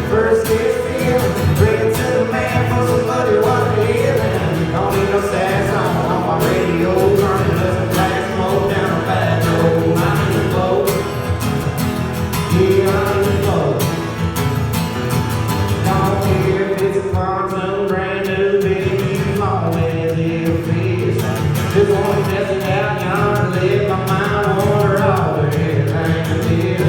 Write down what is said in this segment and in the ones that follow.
First gets feeling, bring it to the man for some muddy water healing. Don't need no sad song on my radio, burning doesn't black smoke down a bad road. I'm in the boat, yeah, I'm in the boat. Don't care if it's a pontoon, brand new big, always is fish. Just wanna test it out yonder, let my mind wander over everything I did.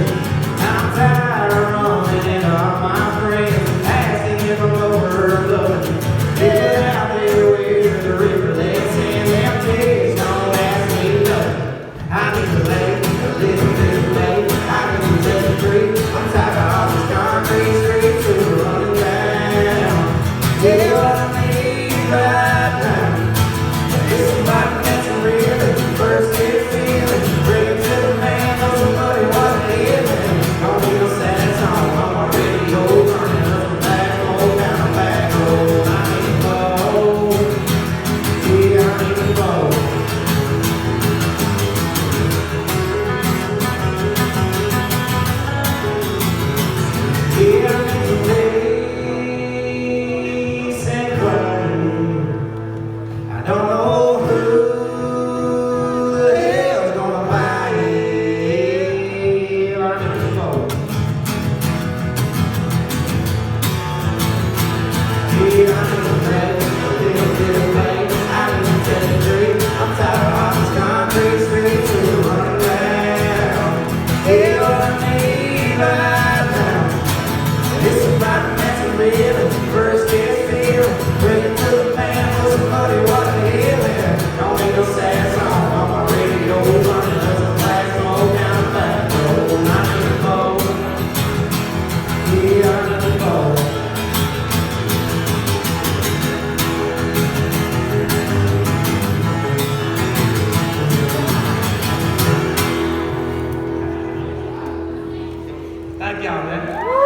I'm tired of running into all my friends, asking if I'm overlooking. Get out there where the river let's in them tears, don't ask me nothing. I need to lay a little bit late, I can use every tree. I'm tired of all these concrete streets that are running down. Yeah, what I need right now is somebody that's real. First get feeling, bring it to the man, know somebody what it is. Don't need no sad song on my radio, burning up the black hole down the back road. I need to go, yeah, I need to go. Yeah, I need to race and climb. I don't know who the hell's gonna buy it. I need to go. Yeah, I need to race a little bit of pain. I need to tell the truth. I'm tired of all these concrete streets that are running down. Yeah, what I need right now is somebody that's a real. First gets feeling, bring it to the man for somebody what it is. Don't need no sad song on my radio, burning up some black smoke down the back road. I need to go, yeah, I need to go. Thank y'all, man.